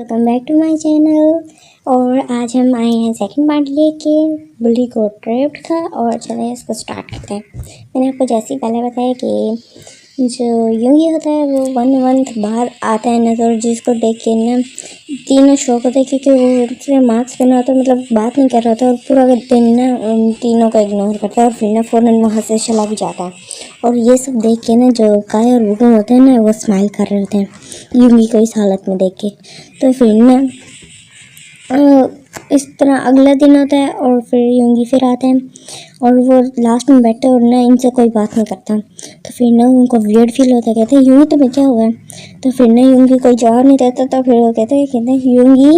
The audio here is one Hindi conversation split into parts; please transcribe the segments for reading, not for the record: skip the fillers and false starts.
Welcome back to my channel. और आज हम आए हैं सेकंड पार्ट लेके बुली को ट्रैप्ड का। और चलें इसको स्टार्ट करते हैं। मैंने आपको जैसे ही पहले बताया कि जो यूंगी होता है वो 1 मंथ बाहर आता है ना, तो जिसको देख के ना तीनों शौक होते हैं, क्योंकि वो उसने मार्क्स करना होता है, मतलब बात नहीं कर रहा था और पूरा दिन ना उन तीनों को इग्नोर करता है और फिर ना फ़ौरन वहाँ से चला भी जाता है। और ये सब देख के ना जो काय और बुगम होते हैं ना, वो स्माइल कर रहे होते हैं यूंगी को इस हालत में देख के। तो फिर ना इस तरह अगला दिन होता है और फिर यूंगी फिर आते हैं और वो लास्ट में बैठते हैं और ना इनसे कोई बात नहीं करता। तो फिर ना उनको वियर्ड फील होता है, कहते हैं यूंगी तुम्हें क्या हुआ है। तो फिर ना यूंगी कोई जवाब नहीं देता। तो फिर वो कहते हैं यूंगी,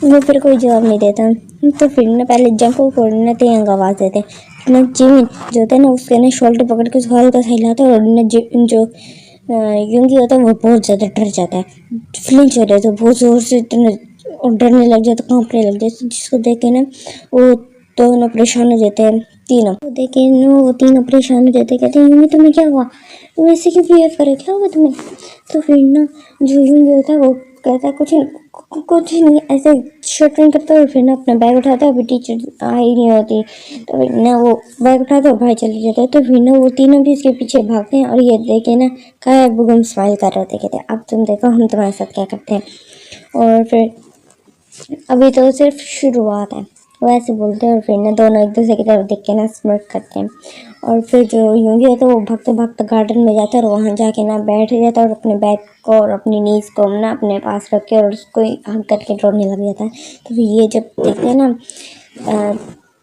वो फिर कोई जवाब नहीं देता। तो फिर ना पहले जंको को ना तेंग आवाज़ देते हैं ना, जिमी जो होता है ना उसके ना शोल्डर पकड़ के उसको हल्का सा हिलाता है और ना जो यूंगी होता है वो बहुत ज़्यादा डर जाता है, फ्लिंच हो जाता है, बहुत ज़ोर से और डरने लग जाता, कांपने लग जाता। जिसको देख के ना वो दोनों परेशान हो जाते हैं, तीनों वो देख के ना वो तीनों परेशान हो जाते हैं, कहते हैं यूंगी तुम्हें क्या हुआ, तुम ऐसे क्यों बिहेव करे, क्या हुआ तुम्हें। तो फिर ना जो यूंगी होता है वो कहता है कुछ नहीं, ऐसे शटरिंग करता है और फिर ना अपना बैग उठाता है। अभी टीचर आई नहीं होती, तो फिर ना वो बैग उठाता है और भाई चले जाता है। तो फिर ना वो तीनों भी इसके पीछे भागते हैं और ये देखे ना काय बुगम स्माइल कर रहे थे, कहते हैं अब तुम देखो हम तुम्हारे साथ क्या करते हैं। और फिर अभी तो सिर्फ शुरुआत है, वो ऐसे बोलते हैं और फिर ना दोनों एक दूसरे की तरफ देख के ना स्mirk करते हैं। और फिर जो यूंगी होता है वो भागते भागते गार्डन में जाता है और वहाँ जाके ना बैठ जाता है और अपने बैग को और अपनी नीज को ना अपने पास रख के और उसको हग करके रोने लग जाता है। तो फिर ये जब देखते हैं ना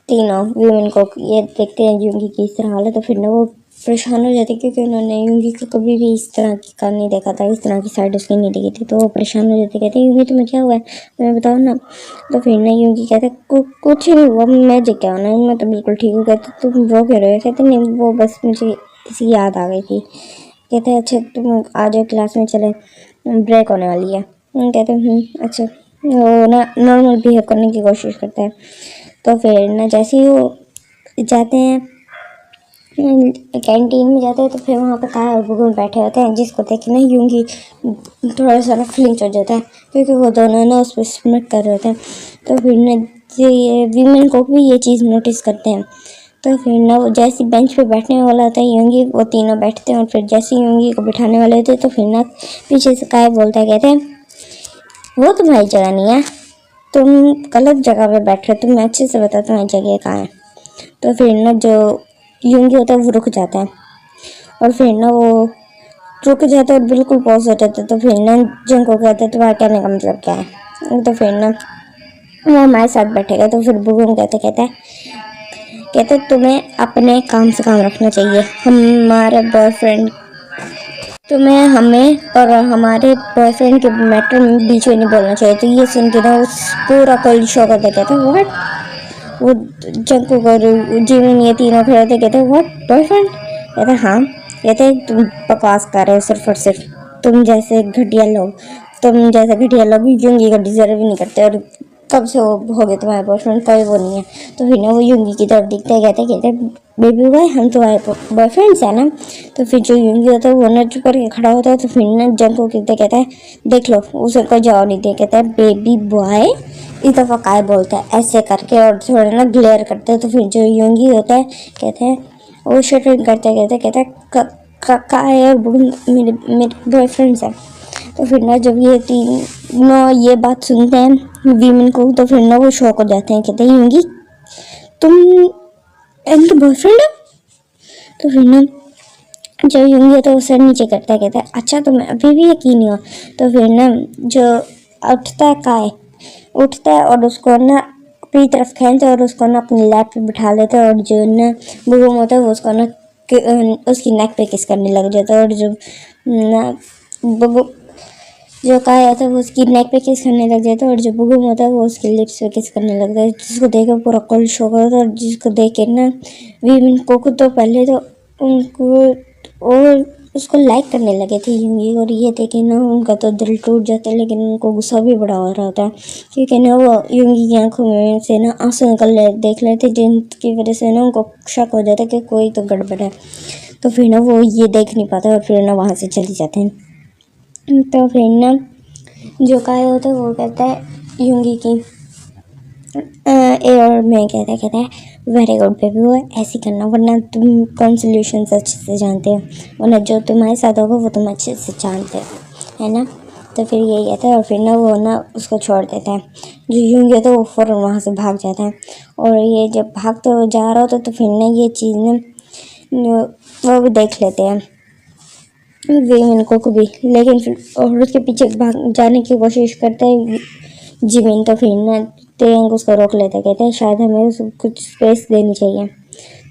तीनों वीमेन को ये देखते हैं यूंगी की इस तरह हाल है, तो फिर ना वो परेशान हो जाते, क्योंकि उन्होंने यूंगी को कभी भी इस तरह का नहीं देखा था, इस तरह की साइड उसकी नहीं देखी थी। तो वो परेशान हो जाते, कहते हैं यूंगी तुम्हें क्या हुआ है, मैं बताओ ना। तो फिर ना यूंगी कहते कुछ नहीं हुआ, मैं जी क्या होना, मैं तो बिल्कुल ठीक हूँ। कहते तुम रो क्यों रहे हो, कहते नहीं वो बस मुझे इसकी याद आ गई थी। कहते हैं अच्छा तुम आ जाओ क्लास में, चले ब्रेक होने वाली है। कहते हैं अच्छा। वो ना नॉर्मल बिहेव करने की कोशिश करता है। तो फिर ना जैसे ही वो जाते हैं कैंटीन में जाते हैं, तो फिर वहाँ पे काय और बुगम बैठे होते हैं, जिसको देख के ना यूंगी थोड़ा सा ना फ्लिंच हो जाता है, क्योंकि वो दोनों ना उस पर स्मिट कर रहे होते हैं। तो फिर ना ये वीमेन को भी ये चीज़ नोटिस करते हैं। तो फिर ना वो जैसे बेंच पे बैठने वाला होता है यूंगी, वो तीनों बैठते हैं और फिर जैसे यूंगी को बिठाने वाले होते हैं, तो फिर ना पीछे से काय बोलता है, कहते हैं वो तुम्हारी जगह नहीं है, तुम गलत जगह पे बैठ रहे हो, तुम अच्छे से बता तुम्हारी जगह कहाँ है। तो फिर ना जो यूंगी होता है वो रुक जाता है और फिर ना वो रुक जाता है और बिल्कुल पॉज हो जाता है। तो फिर ना जिनको कहते हैं तुम्हारा कहने का मतलब क्या है। तो फिर ना वो हमारे साथ बैठेगा। तो फिर बुगम कहते तुम्हें अपने काम से काम रखना चाहिए, हमारे बॉयफ्रेंड तुम्हें हमें और हमारे बॉयफ्रेंड के मैटर में बीच में नहीं बोलना चाहिए। तो ये सुन के ना उस पूरा कल शो कर देता था, व्हाट। वो जंकू और जिमिन ये तीनों खड़े थे, कहते व्हाट बॉयफ्रेंड, कहते हाँ, कहते तुम बकवास कर रहे हो सिर्फ और सिर्फ, तुम जैसे घटिया लोग यूंगी का डिजर्व ही नहीं करते, और कब से वो हो गए तुम्हारे बॉयफ्रेंड, कोई वो नहीं है। तो फिर ना वो यूंगी की तरफ दिखते हैं, कहते बेबी बॉय हम तुम्हारे बॉयफ्रेंड्स है ना। तो फिर जो यूंगी होता है वो न चुप करके खड़ा होता है। तो फिर ना जंको कहता है देख लो, उसे कोई जवाब नहीं दे, कहता है बेबी बॉय इस दफ़ा काय बोलता है ऐसे करके और थोड़ा ना ग्लेयर करते हैं। तो फिर जो यूंगी होता है कहते हैं वो शटरिंग कहते हैं काय और मेरे बॉयफ्रेंड्स हैं। तो फिर ना जब ये तीनों ये बात सुनते हैं वीमेन को, तो फिर ना वो शॉक हो जाते हैं, कहते हैं यूंगी तुम इनके बॉयफ्रेंड हो। तो फिर ना जब यूंगी होता है वो सर नीचे करता है, कहता है अच्छा तुम्हें अभी भी यकीन नहीं हुआ। तो फिर ना जो उठता है काय उठता है और उसको ना अपनी तरफ खींचता है और उसको ना अपनी लैप पे बिठा लेता है, और जो ना बुगम होता है वो उसको ना उसकी नेक पे किस करने लग जाता है। और जो ना जो काय होता है वो उसकी नेक पे किस करने लग जाता है, और जो बुगम होता है वो उसकी लिप्स पे किस करने लगता है, जिसको देख कर पूरा कल शौक होता है। और जिसको देख के ना वीमेन को तो पहले तो उनको और उसको लाइक करने लगे थे यूंगी, और ये देखे ना उनका तो दिल टूट जाता है, लेकिन उनको गुस्सा भी बड़ा हो रहा होता है, क्योंकि ना वो यूंगी की आंखों में से ना आंसू देख लेते, जिनकी वजह से ना उनको शक हो जाता है कि कोई तो गड़बड़ है। तो फिर ना वो ये देख नहीं पाता और फिर ना वहाँ से चले जाते हैं। तो फिर ना जो काय होता है वो कहता है यूंगी की और मैं कहता है वेरी गुड बेबी, वो ऐसे करना वरना तुम कॉन्सोल्यूशन अच्छे से जानते हो, वरना जो तुम्हारे साथ होगा वो तुम अच्छे से जानते हो, है ना। तो फिर यही कहता है और फिर ना वो ना उसको छोड़ देता है। जो यूंगी होता है वो फ़ौरन वहाँ से भाग जाता है। और ये जब भागते तो जा रहा होता तो फिर ना ये चीज़ ना वो भी देख लेते हैं वेमन को भी, लेकिन फिर और उसके पीछे भाग जाने की कोशिश करता है जिमिन। तो फिर ना तेंग उसको रोक लेता है, कहते हैं शायद हमें उसको कुछ स्पेस देनी चाहिए।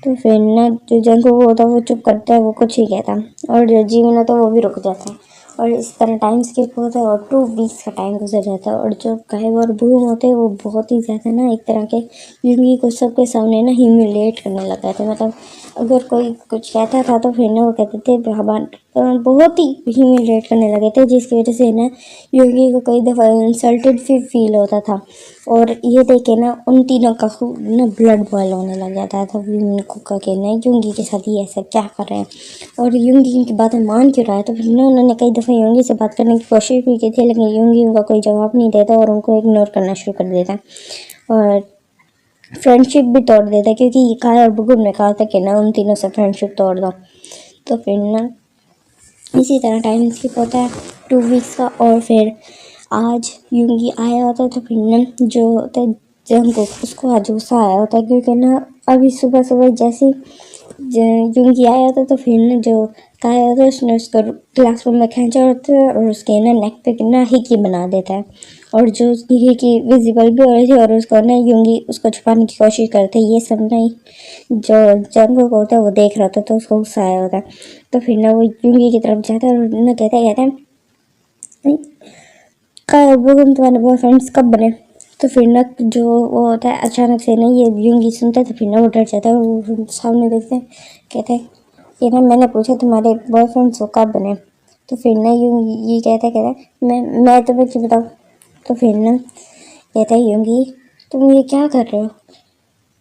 तो फिर ना जो जंगल होता है वो चुप करता है, वो कुछ ही कहता, और जो जिमिन होता है वो भी रुक जाता है। और इस तरह टाइम स्किप होता है और 2 वीक्स का टाइम गुजर जाता है। और जो गायब और बूम होते हैं वो बहुत ही ज़्यादा ना एक तरह के यूंगी को सबके सामने ना ह्यूमिलेट करने लगा था। मतलब अगर कोई कुछ कहता था तो फिर ना वो कहते थे बहुत ही ह्यूमिलेट करने लगे थे, जिसकी वजह से ना यूंगी को कई दफ़ा इंसल्टेड फील होता था। और ये देखे ना उन तीनों का ना ब्लड बॉयल होने लग जाता था। उनको का कहना है यूंगी के साथ ये ऐसा क्या कर रहे हैं और यूंगी इनकी बातें मान क्यों रहा है। तो फिर ना उन्होंने कई दफ़ा यूंगी से बात करने की कोशिश भी की थी, लेकिन यूंगी उनका कोई जवाब नहीं देता और उनको इग्नोर करना शुरू कर देता और फ्रेंडशिप भी तोड़ देता, क्योंकि ये काय और बुगुन ने कहा था कि ना उन तीनों से फ्रेंडशिप तोड़ दो। तो फिर ना इसी तरह टाइम स्किप होता है 2 वीक्स का। और फिर आज यूंगी आया होता है तो फिर ना जो होता है जंगकुक उसको आज गुस्सा आया होता है, क्योंकि ना अभी सुबह सुबह जैसे यूंगी आया होता है तो फिर ना जो काय होता है उसने उसको क्लासरूम में खींचा होता है और उसके ना नेक पे ना हिकी बना देता है। और जो उसकी हिकी विजिबल भी हो रही थी और उसको ना यूंगी उसको छुपाने की कोशिश करते, ये सब नहीं जो जंगकुक होता है वो देख रहा था तो उसको गुस्सा आया होता है। तो फिर ना वो यूंगी की तरफ जाता है और ना कहता है बुगुन तुम्हारे बॉयफ्रेंड्स कब बने। तो फिर ना जो वो होता है अचानक से ना ये यूंगी सुनता है तो फिर ना वो डर जाता है और वो सामने देखते हैं, कहते हैं कि ना मैंने पूछा तुम्हारे बॉयफ्रेंड्स वो कब बने। तो फिर ना यूंगी ये कहता है मैं तुम्हें क्यों बताऊँ। तो फिर ना कहता है यूंगी तुम ये क्या कर रहे हो।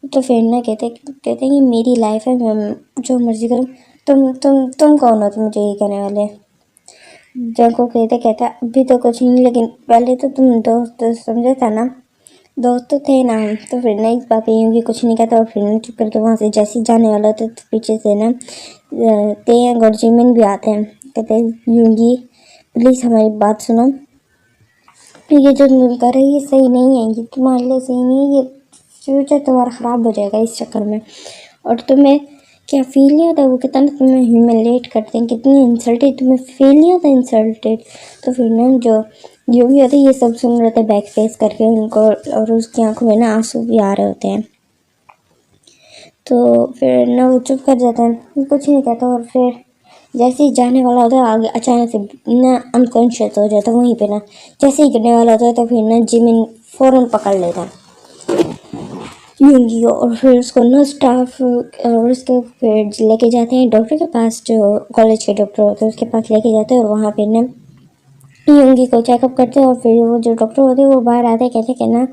तो फिर ना कहते हैं ये मेरी लाइफ है, मैं जो मर्जी करूँ। तुम कौन हो, तुम मुझे ये कहने वाले। जंको कहता अभी तो कुछ नहीं, लेकिन पहले तो तुम दोस्त समझा था ना, दोस्त तो थे ना हम। तो फिर ना इस बात पे यूंगी कुछ नहीं कहता और फिर ना चुप करके वहाँ से जैसे ही जाने वाला था तो पीछे से ना तेयंग और जिमिन भी आते हैं। कहते हैं यूंगी प्लीज़ हमारी बात सुनो, ये जो तुम कर रही है ये सही नहीं है, ये तुम्हारे लिए सही नहीं है, ये फ्यूचर तुम्हारा ख़राब हो जाएगा इस चक्कर में। और तुम्हें क्या फील नहीं होता वो कितना तुम्हें ह्यूमिलेट करते हैं, कितनी इंसल्टेड तुम्हें फील नहीं होता इंसल्टेड। तो फिर ना जो यूवी होते ये सब सुन रहे थे बैक फेस करके उनको, और उसकी आंखों में ना आंसू भी आ रहे होते हैं। तो फिर ना वो चुप कर जाता है, कुछ नहीं कहता। और फिर जैसे ही जाने वाला होता है आगे अचानक से ना अनकॉन्शियस हो जाता है वहीं पे ना, जैसे ही गिरने वाला होता है तो फिर ना जिमिन फ़ौरन पकड़ लेता है यूंगी को। और फिर उसको ना स्टाफ और उसके फिर लेके जाते हैं डॉक्टर के पास, जो कॉलेज के डॉक्टर होते हैं उसके पास लेके जाते हैं और वहाँ पे ना यूंगी को चेकअप करते हैं। और फिर वो जो डॉक्टर होते हैं वो बाहर आते हैं, कहते हैं कि ना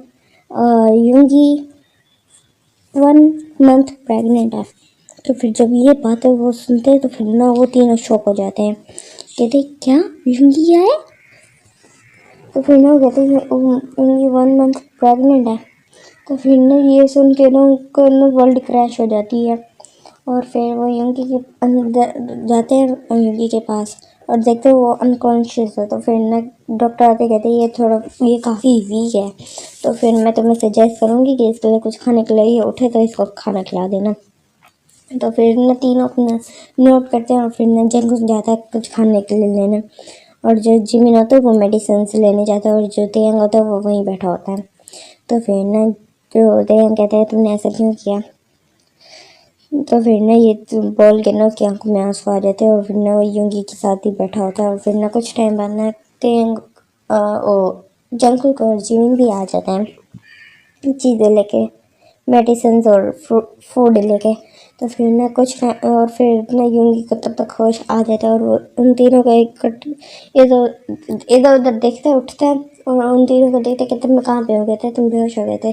यूंगी 1 मंथ प्रेग्नेंट है। तो फिर जब ये बातें वो सुनते हैं तो फिर ना वो तीनों शॉक हो जाते हैं, कहते क्या यूंगी है। तो फिर ना कहते हैं यूंगी 1 मंथ प्रेग्नेंट है। तो फिर ना ये सुन के ना उनको ना वर्ल्ड क्रैश हो जाती है। और फिर वो यूंगी के अंदर जाते हैं यूंगी के पास और देखते हैं वो अनकॉन्शियस है। तो फिर ना डॉक्टर आते कहते हैं ये काफ़ी वीक है, तो फिर मैं तुम्हें सजेस्ट करूँगी कि इसके लिए कुछ खाने के लिए ये उठे तो इसको खाना खिला देना। तो फिर ना तीनों अपना नोट करते हैं और फिर ना जंग जाता है कुछ खाने के लिए लेने। और जो जिमिन होता है वो मेडिसिन लेने जाता है और जो तेयंग होता है वो वहीं बैठा होता है। तो फिर ना जो तेयंग कहता है तुमने ऐसा क्यों किया। तो फिर ना ये बोल के ना उसकी आंखों में आंसू आ जाते हैं और फिर ना वो यूंगी के साथ ही बैठा होता है। और फिर ना कुछ टाइम बाद ना तेंग जंगकुक और जिमिन भी आ जाते हैं चीज़ें लेके, मेडिसिन और फूड लेके। तो फिर ना कुछ और फिर ना यूंगी को तब तक होश आ जाता है और वो उन तीनों का इधर उधर देखता है, उठता है और उन तीनों को देखते कि तुम कहाँ पे हो गए थे, तुम बेहोश हो गए थे।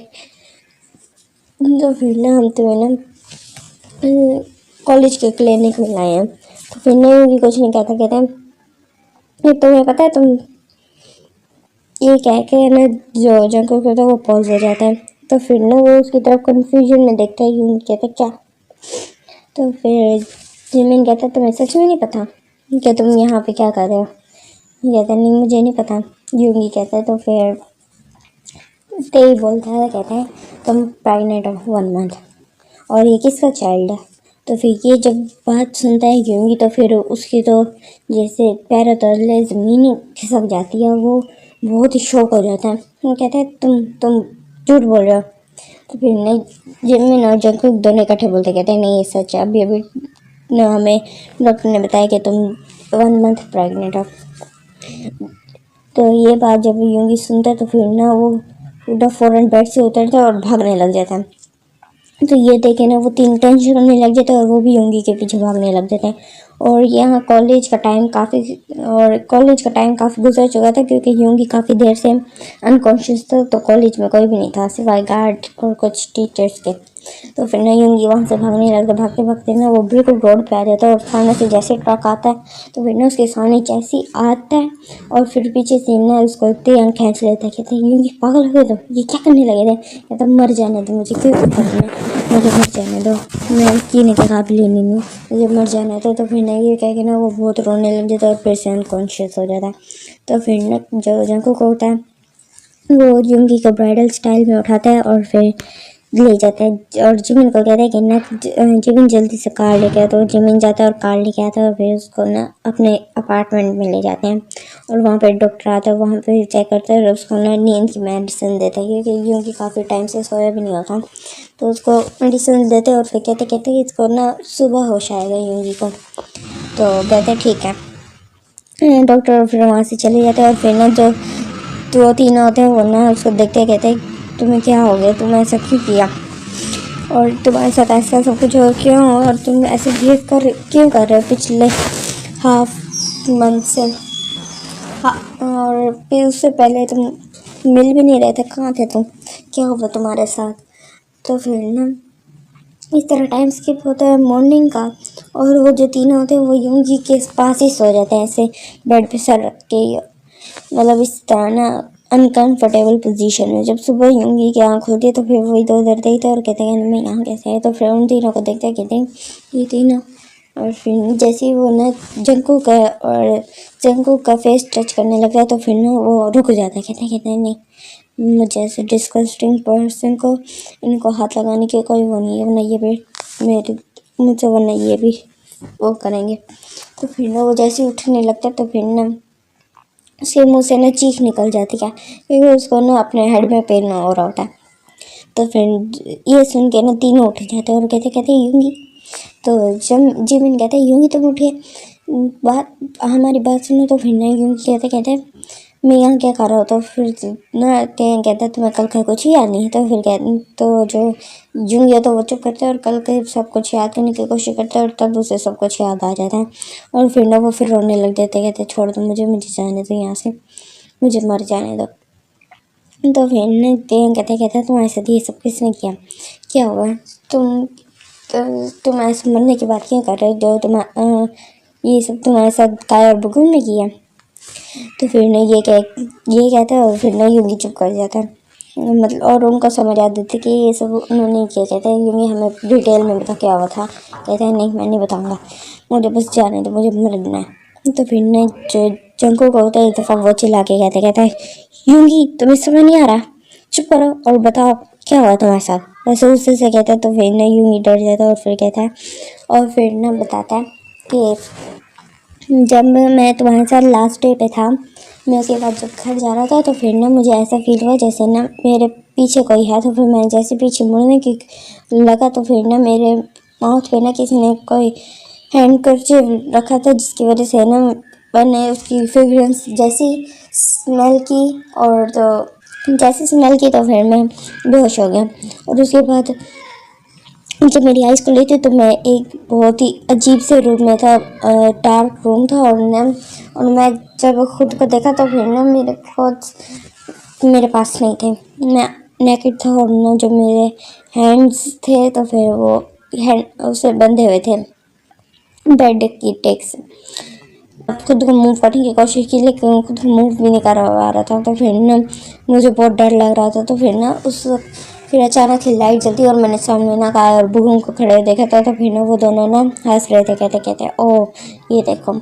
तो फिर ना हम तुम्हें ना कॉलेज के क्लिनिक में लाए हैं। तो फिर नहीं भी कुछ नहीं कहता, कहते हैं ये तुम्हें पता है ये कह के ना जो जंगकुक होता है वो पॉज हो जाता है। तो फिर ना वो उसकी तरफ कंफ्यूजन में देखता है, यूं कहता है क्या। तो फिर जिमिन कहता है तुम्हें सच में नहीं पता कि तुम यहाँ पे क्या कर रहे हो। ये कहता है नहीं मुझे नहीं पता। यूंगी कहता है तो फिर तेई बोलता है, कहता है तुम प्रेग्नेंट हो 1 मंथ और ये किसका चाइल्ड है। तो फिर ये जब बात सुनता है यूंगी तो फिर उसकी तो जैसे पैरों तले ज़मीन ही खिसक जाती है। वो बहुत ही शौक हो जाता है। वो कहता है तुम झूठ बोल रहे हो। तो फिर नहीं, जिमिन और जंगकुक दोनों इकट्ठे बोलते, कहते हैं नहीं ये सच है। अभी अभी ना हमें डॉक्टर ने बताया कि तुम 1 मंथ प्रेग्नेंट हो। तो ये बात जब यूंगी सुनता है तो फिर ना वो उधर फ़ौरन बेड से उतरता है और भागने लग जाता है। तो ये देखे ना वो तीन टेंशन करने लग जाते हैं और वो भी योंगी के पीछे भागने लग जाते हैं। और यहाँ कॉलेज का टाइम काफ़ी गुजर चुका था क्योंकि योंगी काफ़ी देर से अनकॉन्शियस था। तो कॉलेज में कोई भी नहीं था सिवाय गार्ड और कुछ टीचर्स के। तो फिर ना योंगी वहाँ से भागने लगता, भागते भागते ना वो बिल्कुल रोड पे आ जाता है और सामने से जैसे ट्रक आता है तो फिर ना उसके सामने जैसे ही आता है और फिर पीछे से ना उसको तेज खींच लेता है। कहते हैं योंगी पागल हो गए तुम, ये क्या करने लगे थे। कहता मर जाने दो मुझे, क्यों करना, मुझे मर जाने दो, मैं जीने के काबिल ही नहीं हूँ, मुझे मर जाने दो। तो फिर ना ये कह के ना वो बहुत रोने लग जाता है और फिर से अनकॉन्शियस हो जाता है। तो फिर ना जो जंको को होता है वो युंगी को ब्राइडल स्टाइल में उठाता है और फिर ले जाता है और जिमिन को कहता है कि ना जिमिन जल्दी से कार लेके आता है। तो जिमिन जाता है और कार लेके आता है और फिर उसको ना अपने अपार्टमेंट में ले जाते हैं और वहाँ पे डॉक्टर आता है, वहाँ पे चेक करता है और उसको ना नींद की मेडिसिन देता है क्योंकि यूंगी काफ़ी टाइम से सोया भी नहीं होता। तो उसको मेडिसिन देते हैं और फिर कहते हैं इसको ना सुबह होश आएगा यूंगी को। तो कहते हैं ठीक है। डॉक्टर फिर वहाँ से चले जाते हैं और फिर ना जो 2-3 होते हैं वो ना उसको देखते हैं, कहते हैं तुम्हें क्या हो गया, तुम ऐसा क्यों किया और तुम्हारे साथ ऐसा सब कुछ हो क्यों और तुम ऐसे बिहेव क्यों कर रहे हो पिछले हाफ मंथ से। हाँ, और फिर उससे पहले तुम मिल भी नहीं रहे थे, कहाँ थे तुम, क्या हुआ तुम्हारे साथ। तो फिर ना इस तरह टाइम स्किप होता है मॉर्निंग का और वो जो तीनों होते हैं वो यूंगी के पास ही सो जाते हैं ऐसे बेड पे सर रख के, मतलब इस तरह ना अनकंफर्टेबल पोजीशन में। जब सुबह यूंगी की आँख खुलती है तो फिर वो इधर उधर देखते हैं और कहते हैं मैं यहाँ कैसे आए। तो फिर उन तीनों को देखते हैं, कहते हैं ये तीनों। और फिर जैसे ही वो ना जंकू का फेस टच करने लगता है तो फिर ना वो रुक जाता है। कहते हैं नहीं, मुझे ऐसे डिस्कस्टिंग पर्सन को इनको हाथ लगाने की कोई वो नहीं है, वरना ये भी मेरे मुझसे वरना ये भी वो करेंगे। तो फिर ना वो जैसे उठने लगता है तो फिर ना उसके मुँह से ना चीख निकल जाती है क्योंकि उसको ना अपने हेड में पेन हो रहा होता है। तो फिर ये सुन के ना तीनों उठ जाते हैं और कहते यूंगी। तो जब जिमिन कहते हैं यूंगी तुम उठिए, बात हमारी बात सुनो। तो फिर ना यूंगी कहते मैं यहाँ क्या कर रहा हूँ। तो फिर ना कहता है तुम्हें कल का कुछ ही याद नहीं है। तो फिर तो जो यूंगी है तो वो चुप करता है और कल के सब कुछ याद करने की कोशिश करता है और तब उसे सब कुछ याद आ जाता है और फिर ना वो फिर रोने लग जाते हैं। कहते छोड़ दो मुझे जाने दो यहाँ से, मुझे मर जाने दो। तो फिर ना कहते तुम ऐसा ये सब किसने किया, क्या हुआ, तुम ऐसे मरने की बात क्यों कर रहे हो, जो ये सब तुम्हारे साथ काया और बुगुन ने किया। तो फिर ना ये कहता है और फिर ना यूंगी चुप कर जाता है, मतलब और उनको समझ आ देती कि ये सब उन्होंने किया। कहते हैं यूंगी हमें डिटेल में बता क्या हुआ था। कहते हैं नहीं मैं नहीं बताऊँगा, मुझे बस जाने दो, मुझे मरना है। तो फिर ना जो जंको को होता है एक दफ़ा वो चिल्ला के कहता है यूंगी तुम्हें समझ नहीं आ रहा, चुप करो और बताओ क्या हुआ तुम्हारे साथ। वैसे उससे से कहता है तो फिर ना यूंगी डर जाता है और फिर कहता है और फिर ना बताता है कि जब मैं तुम्हारे साथ लास्ट डे पे था, मैं उसके बाद जब घर जा रहा था तो फिर ना मुझे ऐसा फील हुआ जैसे ना मेरे पीछे कोई है। तो फिर मैं जैसे पीछे मुड़ने की लगा तो फिर ना मेरे माउथ पे ना किसी ने कोई हैंडकरचिप रखा था जिसकी वजह से ना मैंने उसकी फ्रेग्रेंस जैसी स्मेल की और तो जैसी स्मेल की तो फिर मैं बेहोश हो गया। और उसके बाद जब मेरी आइज़ खुली थी तो मैं एक बहुत ही अजीब से रूम में था, डार्क रूम था और मैं जब खुद को देखा तो फिर ना मेरे क्लॉथ्स मेरे पास नहीं थे, मैं नेकेड था और ना जो मेरे हैंड्स थे तो फिर वो हैंड उसे बंधे हुए थे बेड की टेक से। खुद को मूव करने की कोशिश की लेकिन खुद को मूव भी नहीं कर पा रहा था। तो फिर ना मुझे बहुत डर लग रहा था। तो फिर ना उस वक्त फिर अचानक ही लाइट जलती और मैंने सामने ना काया और बुगुन को खड़े देखा था। तो फिर ना वो दोनों ना हंस रहे थे, कहते कहते ओ ये देखो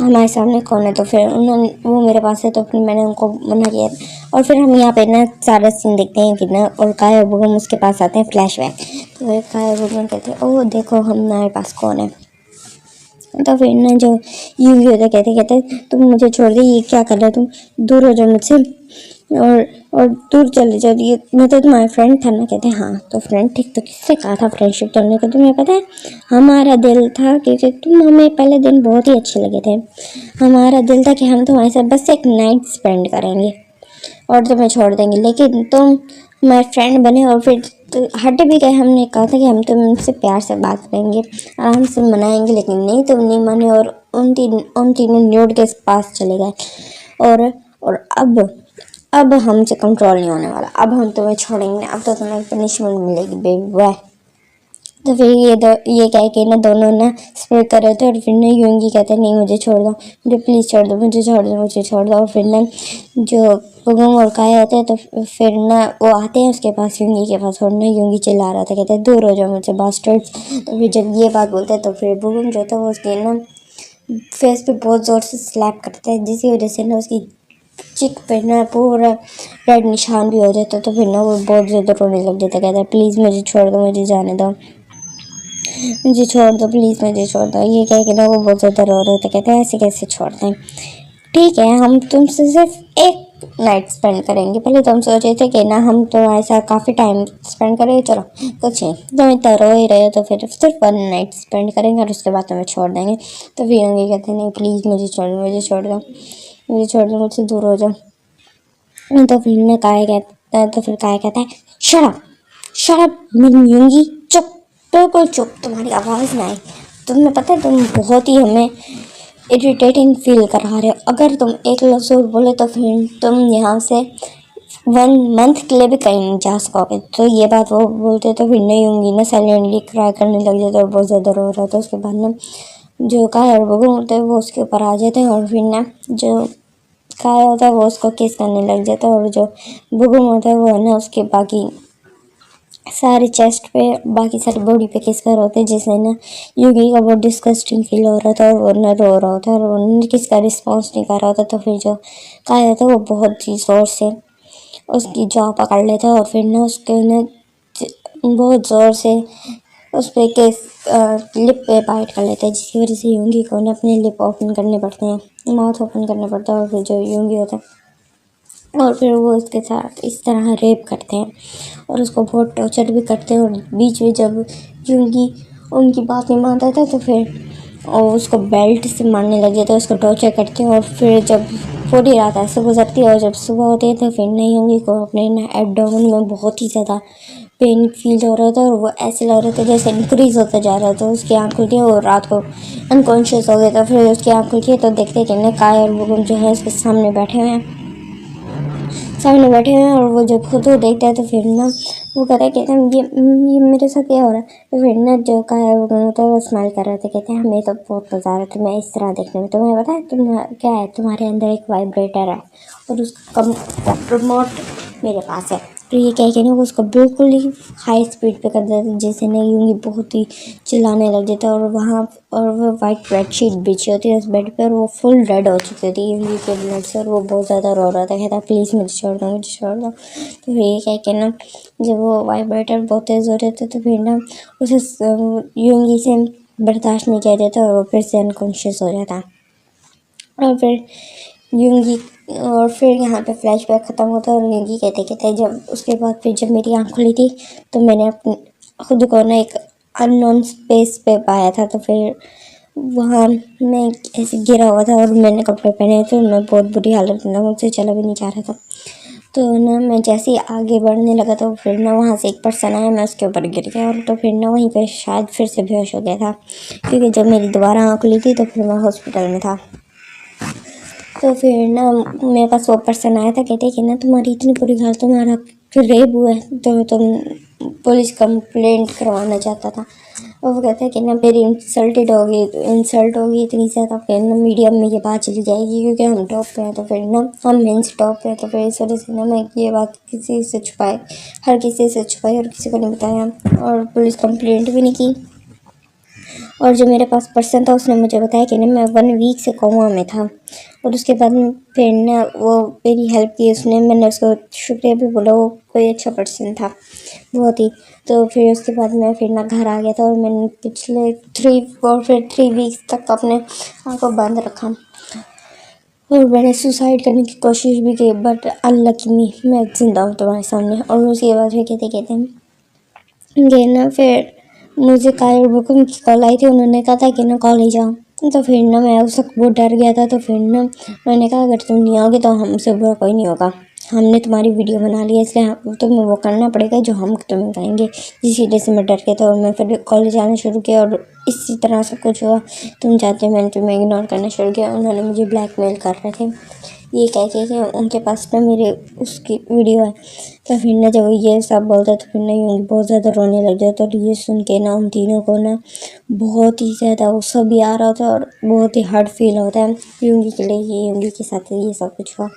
हमारे सामने कौन है। तो फिर उन्होंने वो मेरे पास है। तो फिर मैंने उनको मना किया। और फिर हम यहाँ पे ना सारा सीन देखते हैं कि ना और काया और बुगुन उसके पास आते हैं फ्लैशबैक। तो फिर काया और बुगुन कहते हैं ओह देखो हमारे पास कौन है। तो फिर ना जो यूं होता कहते कहते तुम मुझे छोड़ दे, ये क्या कर रहे हो तुम, दूर हो जाओ मुझसे और और दूर चले जाओ, ये मैं तो तुम्हारा फ्रेंड था ना। कहते हाँ तो फ्रेंड ठीक, तो किससे कहा था फ्रेंडशिप करने को, तुम्हें पता है हमारा दिल था क्योंकि तुम हमें पहले दिन बहुत ही अच्छे लगे थे। हमारा दिल था कि हम तुम्हारे साथ बस एक नाइट स्पेंड करेंगे और तुम्हें छोड़ देंगे, लेकिन तुम हमारे फ्रेंड बने और फिर तो हट भी गए। हमने कहा था कि हम तुमसे प्यार से बात करेंगे, आराम से मनाएंगे, लेकिन नहीं तुम नहीं माने और उन तीनों न्यूड के पास चले गए। और अब हमसे कंट्रोल नहीं होने वाला, अब हम तुम्हें छोड़ेंगे, अब तो तुम्हें पनिशमेंट मिलेगी बेबी बाय। तो फिर ये कह के ना दोनों ना स्प्रे कर रहे थे और फिर ना यूंगी कहते नहीं मुझे छोड़ दो, मुझे प्लीज़ छोड़ दो, मुझे छोड़ दो, मुझे छोड़ दो। और फिर ना जो पुगम और काया होते हैं तो फिर ना वो आते हैं उसके पास, यूंगी के पास, और ना यूंगी चिल्ला रहा था कहते हैं दूर हो जाओ मुझसे बास्टर्ड्स। तो फिर जब ये बात बोलते हैं तो फिर पुगम जो था वो उसके ना फेस पे बहुत ज़ोर से स्लैप करते हैं, जिसकी वजह से ना उसकी चिक पे ना पूरा रेड निशान भी हो जाता। तो फिर ना वो बहुत ज़्यादा रोने लग जाता, कहता है प्लीज़ मुझे छोड़ दो, मुझे जाने दो, मुझे छोड़ दो प्लीज़, मुझे छोड़ दो। ये कह के ना वो बहुत ज़्यादा रो रहे थे, कहते हैं ऐसे कैसे छोड़ दें, ठीक है हम तुमसे सिर्फ एक नाइट स्पेंड करेंगे, पहले तो हम सोचे थे कि ना हम तो ऐसा काफ़ी टाइम स्पेंड करेंगे, चलो कुछ नहीं तुम इतना रो ही रहे हो तो फिर सिर्फ 1 नाइट स्पेंड करेंगे और उसके बाद तुम्हें छोड़ देंगे। तो फिर ये कहते हैं नहीं प्लीज़ मुझे छोड़ दो, मुझे छोड़ दो, मुझे छोड़ दो, मुझसे दूर हो जाओ। तो फिर ने काय कहता है, तो फिर काय कहता है शराब शराब मिलूंगी, चुप, बिल्कुल चुप, तुम्हारी आवाज़ ना आए, तुम्हें पता है तुम बहुत ही हमें इरिटेटिंग फील करा रहे हो, अगर तुम एक लफ्ज़ और बोले तो फिर तुम यहाँ से 1 मंथ के लिए भी कहीं नहीं जा सकोगे। तो ये बात वो बोलते तो फिर नहीं होंगी ना साइलेंटली क्राई करने लग जाते और बहुत ज़्यादा रो रहा था। उसके बाद ना जो काया और बगुन होते हैं वो उसके ऊपर आ जाते हैं और फिर ना जो काया होता है वो उसको किस करने लग जाता है और जो बुगुन होता है वो है ना उसके बाकी सारे चेस्ट पे, बाकी सारी बॉडी पे किस कर होते हैं, जिससे ना यूगी का बहुत डिस्गस्टिंग फील हो रहा था और वो ना रो रहा होता है और वो किसका रिस्पॉन्स नहीं कर रहा होता। तो फिर जो काया होता है वो बहुत ही ज़ोर से उसकी जॉ पकड़ लेता है और फिर ना उसके ना बहुत ज़ोर से उस पर के लिप पे बाइट कर लेता है, जिसकी वजह से यूंगी को ना अपने लिप ओपन करने पड़ते हैं, माउथ ओपन करना पड़ता है। और फिर जो यूंगी होता है और फिर वो उसके साथ इस तरह रेप करते हैं और उसको बहुत टॉर्चर भी करते हैं। और बीच में जब यूंगी उनकी बात नहीं मानता था तो फिर और उसको बेल्ट से मारने लग जाते हैं, उसको टॉर्चर करते हैं। और फिर जब पूरी रात ऐसे गुजरती है और जब सुबह होती है तो फिर नहीं यूंगी को अपने ना एब्डोमेन में बहुत ही ज़्यादा पेन फील हो रहा था और वो ऐसे लग रहा था जैसे इंक्रीज होता जा रहा था। उसकी आँख खुलती है और रात को अनकॉन्शियस हो गया था। फिर उसकी आँख खुलती है तो देखते कि ना काया और बुगुन जो है उसके सामने बैठे हैं और वो जब खुद को देखता है तो फिर ना वो कहता है कहते हैं ये मेरे साथ क्या हो रहा है। तो फिर ना जो का है वो तो वो स्माइल कर रहे थे, कहते हैं हमें तो बहुत मज़ा आ रहा है तुम्हें इस तरह देखने में, तुम्हें पता है तुम क्या है, तुम्हारे अंदर एक वाइब्रेटर है और उसका रिमोट मेरे पास है। तो ये कह के ना वो उसको बिल्कुल ही हाई स्पीड पे कर देते, जैसे ना यूंगी बहुत ही चिल्लाने लग जाता है। और वहाँ और वो वाइट बेडशीट बिछी होती है उस बेड पे और वो फुल रेड हो चुकी थी यूंगी के ब्लड से और वो बहुत ज़्यादा रो रहा था, कहता प्लीज़ मुझे छोड़ दो, मुझे छोड़ दो। तो ये कह के ना जब वो वाइब्रेटर बहुत तेज़ हो रहे थे तो फिर ना उसे यूंगी से बर्दाश्त नहीं किया जाता और वो फिर से अनकॉन्शियस हो जाता। और फिर यूंगी और फिर यहाँ पे फ्लैशबैक ख़त्म होता है और यूंगी कहते कहते जब उसके बाद फिर जब मेरी आँख खुली थी तो मैंने अपने खुद को ना एक अननोन स्पेस पे पाया था। तो फिर वहाँ मैं ऐसे गिरा हुआ था और मैंने कपड़े पहने थे, मैं बहुत बुरी हालत में था, मुझसे चला भी नहीं जा रहा था। तो ना मैं जैसे ही आगे बढ़ने लगा तो फिर ना वहाँ से एक पर्सन आया, मैं उसके ऊपर गिर गया और तो फिर ना वहीं पे शायद फिर से बेहोश हो गया था, क्योंकि जब मेरी दोबारा आँख खुली थी तो फिर मैं हॉस्पिटल में था। तो फिर ना मेरे पास वो पर्सन आया था, कहते कि ना तुम्हारी इतनी बुरी हालत, तुम्हारा फिर रेप हुआ है तो तुम पुलिस कंप्लेंट करवाना चाहता था। और वो कहता है कि ना मेरी इंसल्टेड होगी, इंसल्ट होगी इतनी ज़्यादा, फिर ना मीडिया में ये बात चली जाएगी क्योंकि हम टॉप पे हैं, तो फिर ना हम मेंस टॉप पे हैं, तो फिर इस वजह से ना मैं ये बात किसी से छुपाई, हर किसी से छुपाई और किसी को नहीं बताया और पुलिस कंप्लेंट भी नहीं की। और जो मेरे पास पर्सन था उसने मुझे बताया कि ना मैं 1 वीक से कोमा में था, और उसके बाद फिर ना वो मेरी हेल्प की उसने, मैंने उसको शुक्रिया भी बोला, वो कोई अच्छा पर्सन था बहुत ही। तो फिर उसके बाद मैं फिर ना घर आ गया था और मैंने पिछले 3 वीक्स तक अपने आप को बंद रखा और मैंने सुसाइड करने की कोशिश भी की, बट अनलकी मी मैं जिंदा हूँ तुम्हारे सामने। और उसके बाद फिर कहते ये ना फिर मुझे कायर बुकिंग की कॉल आई थी, उन्होंने कहा था कि ना कॉलेज आओ, तो फिर ना मैं उस वक्त बहुत डर गया था। तो फिर ना उन्होंने कहा अगर तुम नहीं आओगे तो हमसे बुरा कोई नहीं होगा, हमने तुम्हारी वीडियो बना ली है इसलिए तुम्हें वो करना पड़ेगा जो हम तुम्हें कहेंगे। इसी वजह से मैं डर गया था और मैं फिर कॉलेज आना शुरू किया और इसी तरह सब कुछ हुआ। तुम चाहते मैंने तुम्हें इग्नोर करना शुरू किया। उन्होंने मुझे ब्लैकमेल कर रहे थे, ये कह के कि उनके पास ना मेरे उसकी वीडियो है। तो फिर ना जब ये सब बोलता तो फिर ना यूँगी बहुत ज़्यादा रोने लग जाता, और ये सुन के ना उन तीनों को ना बहुत ही ज़्यादा गुस्सा भी आ रहा था और बहुत ही हर्ट फील होता है यूँगी के लिए, ये यूँगी के साथ ये सब कुछ हुआ।